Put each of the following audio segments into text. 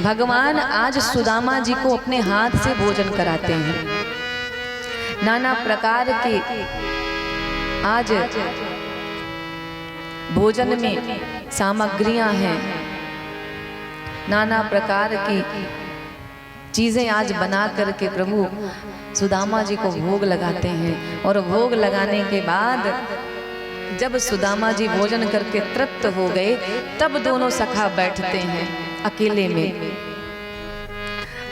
भगवान आज सुदामा जी को अपने हाथ से भोजन कराते हैं। नाना प्रकार के आज भोजन में सामग्रियां हैं, नाना प्रकार की चीजें आज बना करके प्रभु सुदामा जी को भोग लगाते हैं। और भोग लगाने के बाद जब सुदामा जी भोजन करके तृप्त हो गए, तब दोनों सखा बैठते हैं अकेले में।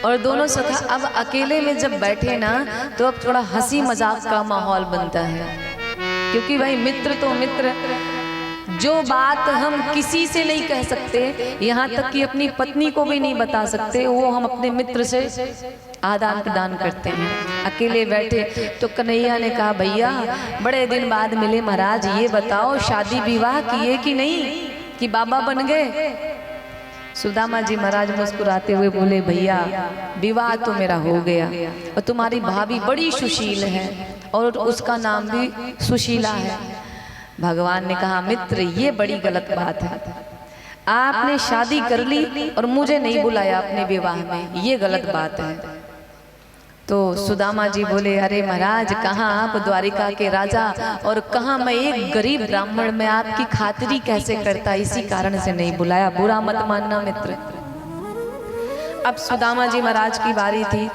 और दोनों सखा अब अकेले में जब बैठे ना, तो अब थोड़ा हंसी मजाक का माहौल बनता है, क्योंकि भाई मित्र तो मित्र, जो बात हम किसी से नहीं कह सकते, यहाँ तक कि अपनी पत्नी को भी नहीं बता सकते, वो हम अपने मित्र से आदान प्रदान करते हैं। अकेले बैठे तो कन्हैया ने कहा, भैया बड़े दिन बाद मिले महाराज, ये बताओ शादी विवाह किए कि नहीं, कि बाबा बन गए? सुदामा जी महाराज मुस्कुराते हुए बोले, भैया विवाह तो मेरा हो गया, और तुम्हारी भाभी बड़ी सुशील है और उसका नाम भी सुशीला है। भगवान ने कहा, मित्र ये बड़ी गलत बात है, आपने शादी कर ली और मुझे नहीं बुलाया अपने विवाह में, ये गलत बात है। तो सुदामा जी बोले, अरे महाराज कहाँ आप द्वारिका के राजा, और कहाँ मैं एक गरीब ब्राह्मण में आपकी खातिरी कैसे करता, इसी कारण से नहीं बुलाया, बुरा मत मानना मित्र। अब सुदामा जी महाराज की बारी थी।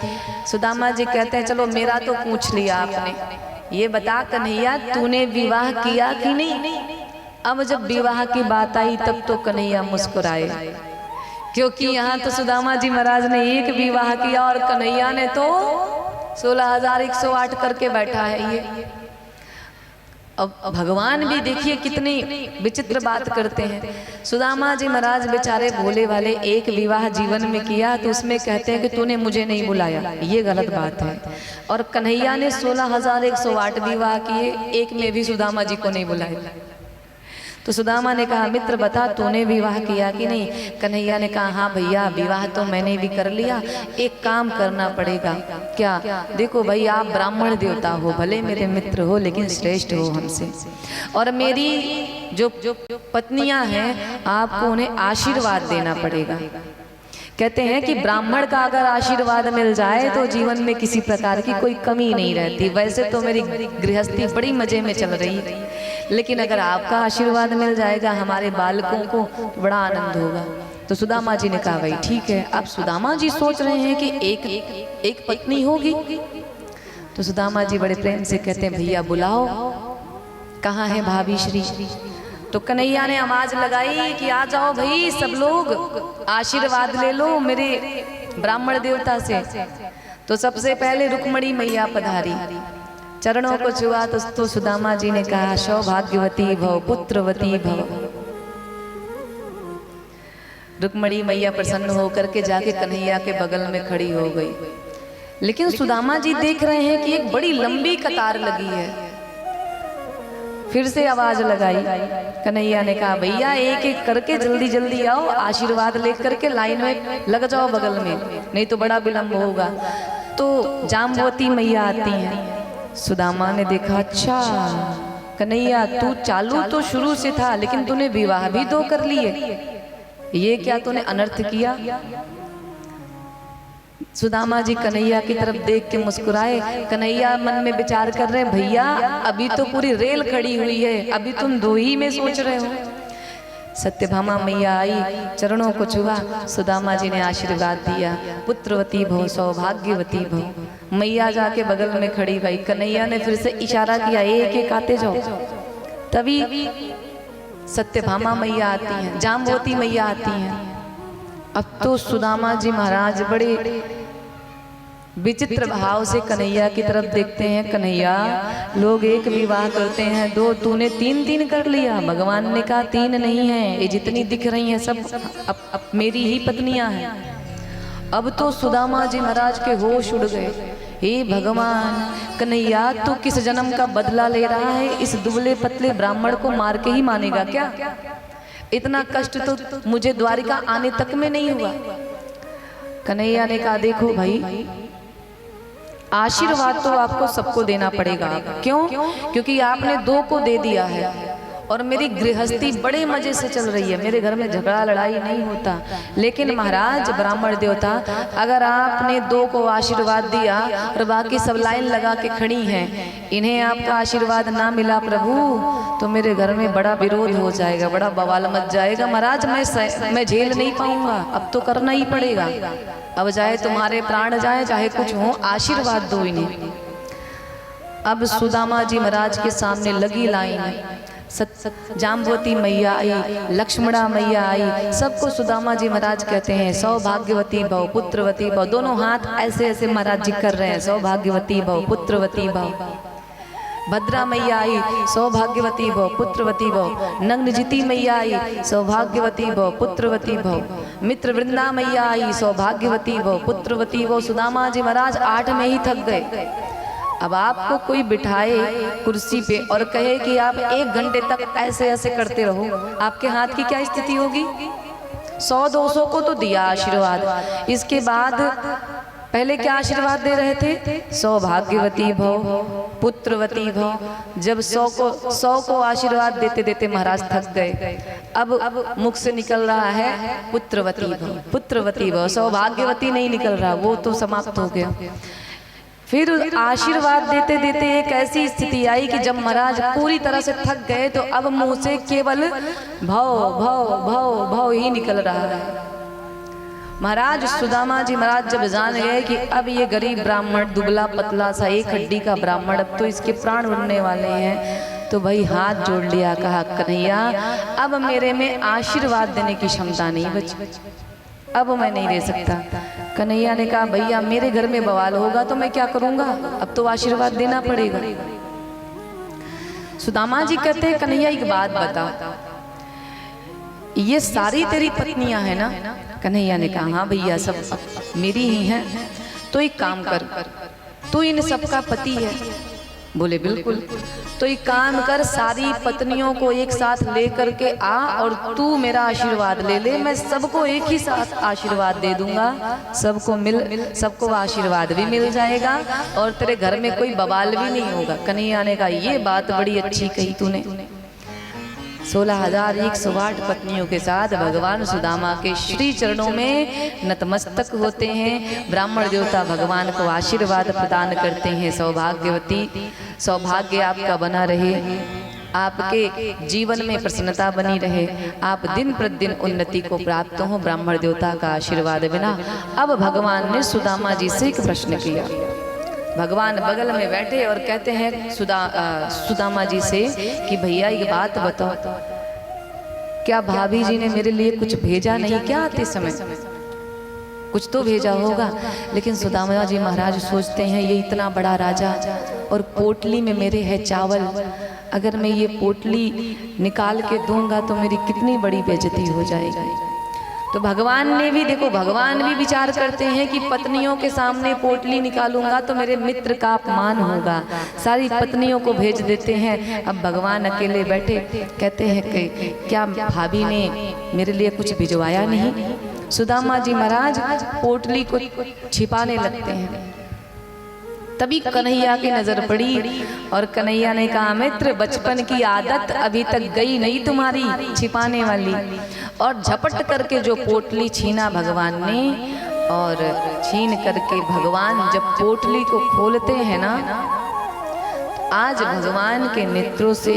सुदामा जी कहते हैं, चलो मेरा तो पूछ लिया आपने, ये बता कन्हैया तूने विवाह किया कि नहीं? अब जब विवाह की बात आई तब तो कन्हैया मुस्कुराए, क्योंकि यहाँ तो सुदामा जी महाराज ने एक विवाह किया और कन्हैया ने तो 16,108 करके बैठा है ये। अब भगवान भी देखिए कितनी विचित्र बात करते हैं। सुदामा जी महाराज बेचारे भोले वाले, एक विवाह जीवन में किया तो उसमें कहते हैं कि तूने मुझे नहीं बुलाया, ये गलत बात है। और कन्हैया ने 16,108 विवाह किए, एक में भी सुदामा जी को नहीं बुलाया। तो सुदामा ने कहा, मित्र बता तूने विवाह किया कि नहीं? कन्हैया ने कहा, हाँ भैया विवाह तो मैंने भी कर लिया, एक काम करना पड़ेगा। क्या? देखो भाई आप ब्राह्मण देवता हो, भले मेरे मित्र हो लेकिन श्रेष्ठ हो हमसे, और मेरी जो पत्नियां हैं आपको उन्हें आशीर्वाद देना पड़ेगा। कहते हैं कि ब्राह्मण का अगर आशीर्वाद मिल जाए तो जीवन में किसी प्रकार की कोई कमी नहीं रहती। वैसे तो मेरी गृहस्थी बड़ी मजे में चल रही है, लेकिन अगर आपका आशीर्वाद मिल जाएगा हमारे बालकों को तो बड़ा आनंद होगा। तो सुदामा जी ने कहा, भाई ठीक है। अब सुदामा जी सोच रहे हैं कि एक पत्नी होगी, तो सुदामा जी बड़े प्रेम से कहते हैं, भैया बुलाओ, कहाँ है भाभी श्री? तो कन्हैया ने आवाज लगाई कि आ जाओ भाई सब लोग, आशीर्वाद ले लो मेरे ब्राह्मण देवता से। तो सबसे पहले रुक्मणी मैया पधारी, चरणों को छुआ तो सुदामा जी ने कहा, सौभाग्यवती भव, पुत्रवती भव। रुक्मणी मैया प्रसन्न होकर के जाके कन्हैया के बगल में खड़ी हो गई। लेकिन सुदामा जी देख रहे हैं कि एक बड़ी लंबी कतार लगी है। फिर से आवाज लगाई, कन्हैया ने कहा, भैया एक एक करके जल्दी जल्दी आओ, आशीर्वाद लेकर के लाइन में लग जाओ बगल में, नहीं तो बड़ा विलंब होगा। तो जाम्बवती मैया आती हैं। सुदामा ने देखा, अच्छा कन्हैया तू चालू तो शुरू से था, लेकिन तूने विवाह भी दो कर लिए, ये क्या तूने अनर्थ किया? सुदामा जी कन्हैया की तरफ देख के मुस्कुराए। कन्हैया मन में विचार कर रहे हैं, भैया अभी तो पूरी रेल खड़ी हुई है, अभी तुम दो ही में सोच रहे हो। सत्यभामा मैया आई, चरणों को छुआ, सुदामा जी ने आशीर्वाद दिया, पुत्रवती भव, सौभाग्यवती भव। मैया जाके बगल में खड़ी भाई, कन्हैया ने फिर से इशारा किया, एक एक आते जाओ। तभी सत्यभामा मैया आती हैं, जाम्बवती मैया आती हैं। अब तो सुदामा जी महाराज बड़े विचित्र भाव से कन्हैया की तरफ देखते हैं। कन्हैया लोग एक विवाह करते हैं, दो, तूने तीन तीन कर लिया। भगवान ने कहा, तीन नहीं है, ये जितनी दिख रही हैं सब अब मेरी ही पत्नियां हैं। अब तो सुदामा जी महाराज के होश उड़ गए। हे भगवान, कन्हैया तू किस जन्म का बदला ले रहा है? इस दुबले पतले ब्राह्मण को मार के ही मानेगा क्या? इतना कष्ट तो मुझे द्वारिका आने तक में नहीं हुआ। कन्हैया ने कहा, देखो भाई आशीर्वाद तो आपको सबको देना पड़ेगा। क्यों? क्योंकि आपने दो को दे दिया है और मेरी गृहस्थी बड़े मजे से चल रही है, मेरे घर में झगड़ा लड़ाई नहीं होता। लेकिन महाराज ब्राह्मण देवता, अगर आपने 2 को आशीर्वाद दिया और बाकी सब लाइन लगा के खड़ी हैं, इन्हें आपका आशीर्वाद ना मिला प्रभु, तो मेरे घर में बड़ा विरोध हो जाएगा, बड़ा बवाल मच जाएगा। महाराज मैं झेल नहीं पाऊंगा, अब तो करना ही पड़ेगा। अब चाहे तुम्हारे प्राण जाए, चाहे कुछ हो, आशीर्वाद दो इन्हें। अब सुदामा जी महाराज के सामने लगी लाइन, जाम्बवती मैया आई, लक्ष्मणा मैया आई, सबको सुदामा जी महाराज कहते हैं सौभाग्यवती भव, पुत्रवती भव। दोनों हाथ ऐसे ऐसे महाराज जी कर रहे हैं, सौभाग्यवती भव, पुत्रवती भव। भद्रा मैया आई, सौभाग्यवती भव, पुत्रवती भव। नग्नजिति मैया आई, सौभाग्यवती भव, पुत्रवती भव। मित्र वृंदा मैया आई, सौभाग्यवती भव, पुत्रवती भव। सुदामा जी महाराज 8 में ही थक गए। अब आपको कोई बिठाए कुर्सी पे और कहे कि आप 1 घंटे तक ऐसे ऐसे करते रहो, आपके हाथ की क्या स्थिति होगी? 100-200 को तो दिया आशीर्वाद, इसके बाद पहले क्या आशीर्वाद दे रहे थे? सौभाग्यवती भव, पुत्रवती भव। जब 100 को आशीर्वाद देते देते महाराज थक गए, अब मुख से निकल रहा है पुत्रवती भव, पुत्रवती भव। सौभाग्यवती नहीं निकल रहा, वो तो समाप्त हो गया। फिर आशीर्वाद देते देते एक ऐसी स्थिति आई कि जब महाराज पूरी तरह से थक गए, तो अब मुंह से केवल भव भव भव भव ही निकल रहा है। महाराज सुदामा जी महाराज जब जान गए कि अब ये गरीब ब्राह्मण, दुबला पतला सा 1 हड्डी का ब्राह्मण, अब तो इसके प्राण उड़ने वाले हैं, तो भाई हाथ जोड़ लिया, कहा कन्हैया अब मेरे में आशीर्वाद देने की क्षमता नहीं बची, अब मैं नहीं दे सकता। कन्हैया ने कहा भैया मेरे घर में बवाल होगा तो मैं क्या करूंगा, अब तो आशीर्वाद देना पड़ेगा। सुदामा जी कहते हैं कन्हैया एक बात बता, ये सारी तेरी पत्नियां हैं ना? कन्हैया ने कहा हाँ भैया सब मेरी ही हैं। तो एक काम कर, तू इन सबका पति है। बोले बिल्कुल। तो एक काम कर, सारी पत्नियों को एक साथ ले करके आ और तू मेरा आशीर्वाद ले ले, मैं सबको एक ही साथ आशीर्वाद दे दूंगा, सबको आशीर्वाद भी मिल जाएगा और तेरे घर में कोई बवाल भी नहीं होगा। कन्हैया ने कहा ये बात बड़ी अच्छी कही तूने। 16,108 पत्नियों के साथ भगवान सुदामा के श्री चरणों में नतमस्तक होते हैं। ब्राह्मण देवता भगवान को आशीर्वाद प्रदान करते हैं, सौभाग्यवती, सौभाग्य आपका बना रहे, आपके जीवन में प्रसन्नता बनी रहे, आप दिन प्रतिदिन उन्नति को प्राप्त हो, ब्राह्मण देवता का आशीर्वाद बिना। अब भगवान ने सुदामा जी से एक प्रश्न किया। भगवान बगल में बैठे और कहते हैं सुदामा जी से कि भैया ये बात बताओ, क्या भाभी जी ने मेरे लिए कुछ भेजा नहीं क्या? आते समय कुछ तो भेजा होगा। लेकिन सुदामा जी महाराज सोचते हैं ये इतना बड़ा राजा और पोटली में मेरे है चावल, अगर मैं ये पोटली निकाल के दूंगा तो मेरी कितनी बड़ी बेइज्जती हो जाएगी। तो भगवान ने भी देखो, भगवान भी विचार करते हैं कि पत्नियों के सामने पोटली निकालूंगा तो मेरे मित्र का अपमान होगा, सारी पत्नियों को भेज देते हैं। अब भगवान अकेले बैठे कहते हैं कि क्या भाभी ने मेरे लिए कुछ भिजवाया नहीं? सुदामा जी महाराज पोटली को छिपाने लगते हैं। तभी कन्हैया की नजर पड़ी और कन्हैया ने कहा मित्र बचपन की आदत अभी तक गई नहीं तुम्हारी छिपाने वाली। और झपट करके जो पोटली छीना भगवान ने, और छीन करके भगवान जब पोटली को खोलते हैं ना, आज भगवान के नेत्रों से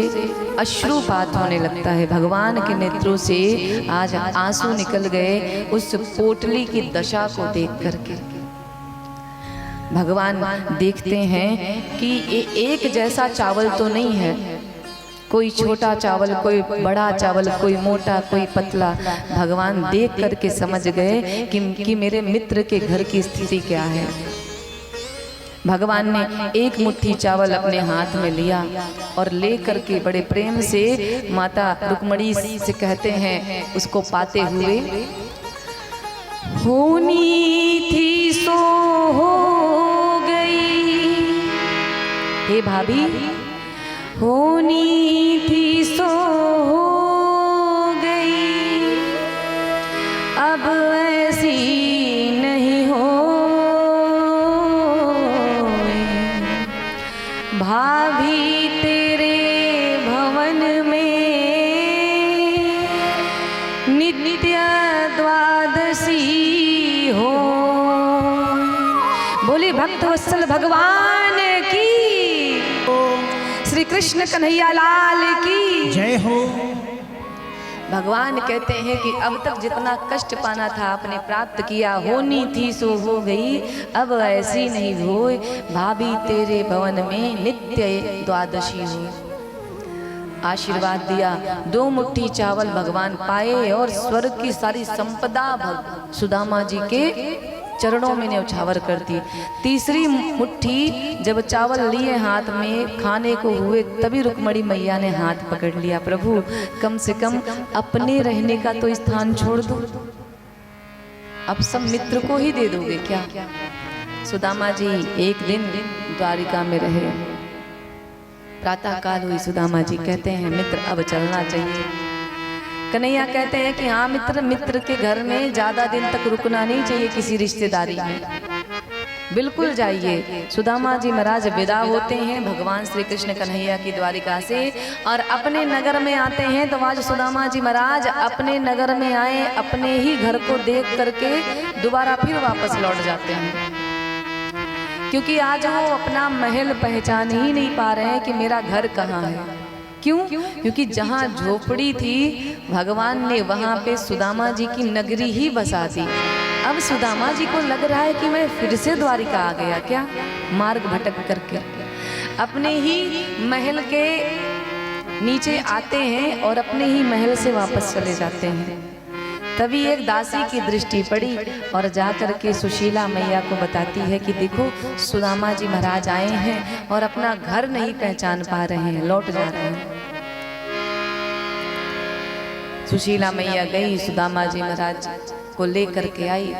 अश्रुपात होने लगता है। भगवान के नेत्रों से आज आंसू निकल गए उस पोटली की दशा को देख करके। भगवान देखते हैं कि ये एक जैसा चावल तो नहीं है, कोई छोटा चावल, कोई बड़ा चावल, कोई मोटा, कोई पतला। भगवान देख करके समझ गए कि मेरे मित्र के घर की स्थिति क्या है। भगवान ने एक मुट्ठी चावल अपने हाथ में लिया और ले करके बड़े प्रेम से माता रुक्मणी से कहते हैं, उसको पाते हुए, होनी थी सो हो गई, हे भाभी होनी थी सो हो गई, अब ऐसी नहीं हो, भाभी तेरे भवन में बोली भक्त वत्सल भगवान की, श्री कृष्ण कन्हैया लाल की जय हो। भगवान कहते हैं कि अब तक जितना कष्ट पाना था आपने प्राप्त किया, होनी थी सो हो गई, अब ऐसी नहीं होए, भाभी तेरे भवन में नित्य द्वादशी हो। आशीर्वाद दिया, 2 मुट्ठी चावल भगवान पाए और स्वर्ग की सारी संपदा सुदामा जी के चरणों में न्यौछावर कर दी। तीसरी मुट्ठी जब चावल लिए हाथ में खाने को हुए, तभी रुक्मणी मैया ने हाथ पकड़ लिया, प्रभु कम से कम अपने रहने का तो स्थान छोड़ दो, अब सब मित्र को ही दे दोगे क्या? सुदामा जी एक दिन द्वारिका में रहे। प्रातः काल हुई, सुदामा जी कहते हैं मित्र अब चलना चाहिए। कन्हैया कहते हैं कि हाँ मित्र, मित्र के घर में ज्यादा दिन तक रुकना नहीं चाहिए किसी रिश्तेदारी में, बिल्कुल जाइए। सुदामा जी महाराज विदा होते हैं भगवान श्री कृष्ण कन्हैया की द्वारिका से और अपने नगर में आते हैं। तो आज सुदामा जी महाराज अपने नगर में आए, अपने ही घर को देख करके दोबारा फिर वापस लौट जाते हैं, क्योंकि आज वो अपना महल पहचान ही नहीं पा रहे हैं कि मेरा घर कहाँ है। क्यों? क्योंकि जहाँ झोपड़ी थी भगवान ने वहाँ पे सुदामा जी की नगरी ही बसा दी। अब सुदामा जी को लग रहा है कि मैं फिर से द्वारिका आ गया क्या, मार्ग भटक करके। अपने ही महल के नीचे आते हैं और अपने ही महल से वापस चले जाते हैं। तभी एक दासी की दृष्टि पड़ी और जाकर के सुशीला मैया को बताती है कि देखो सुदामा जी महाराज आए हैं और अपना घर नहीं पहचान पा रहे हैं, लौट जा रहे हैं। सुशीला मैया गई, सुदामा जी महाराज को लेकर के आई।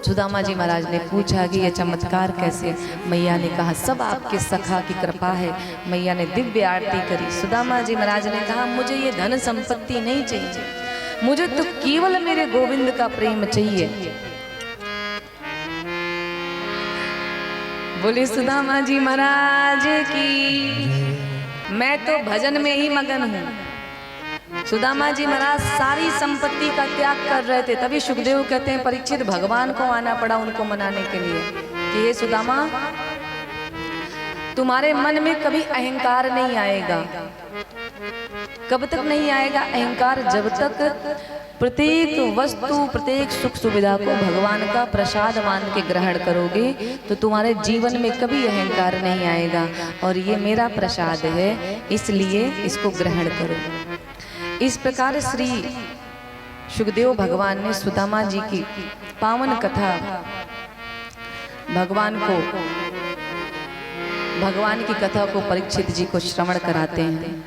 सुदामा जी महाराज ने पूछा कि यह चमत्कार कैसे? मैया ने कहा सब आपके सखा की कृपा है। मैया ने दिव्य आरती करी। सुदामा जी महाराज ने कहा मुझे ये धन संपत्ति नहीं चाहिए, मुझे तो केवल मेरे गोविंद का प्रेम चाहिए। बोले सुदामा जी महाराज की, मैं तो भजन में ही मगन हूँ। सुदामा जी महाराज सारी संपत्ति का त्याग कर रहे थे। तभी सुखदेव कहते हैं परीक्षित भगवान को आना पड़ा उनको मनाने के लिए कि हे सुदामा, तुम्हारे मन में कभी अहंकार नहीं आएगा। कब तक नहीं आएगा अहंकार? जब तक प्रत्येक वस्तु, प्रत्येक सुख सुविधा को भगवान का प्रसाद मान के ग्रहण करोगे तो तुम्हारे जीवन में कभी अहंकार नहीं आएगा। और ये मेरा प्रसाद है, इसलिए इसको ग्रहण करो। इस प्रकार श्री सुखदेव भगवान ने सुदामा जी की पावन कथा भगवान की कथा को परीक्षित जी को श्रवण कराते हैं।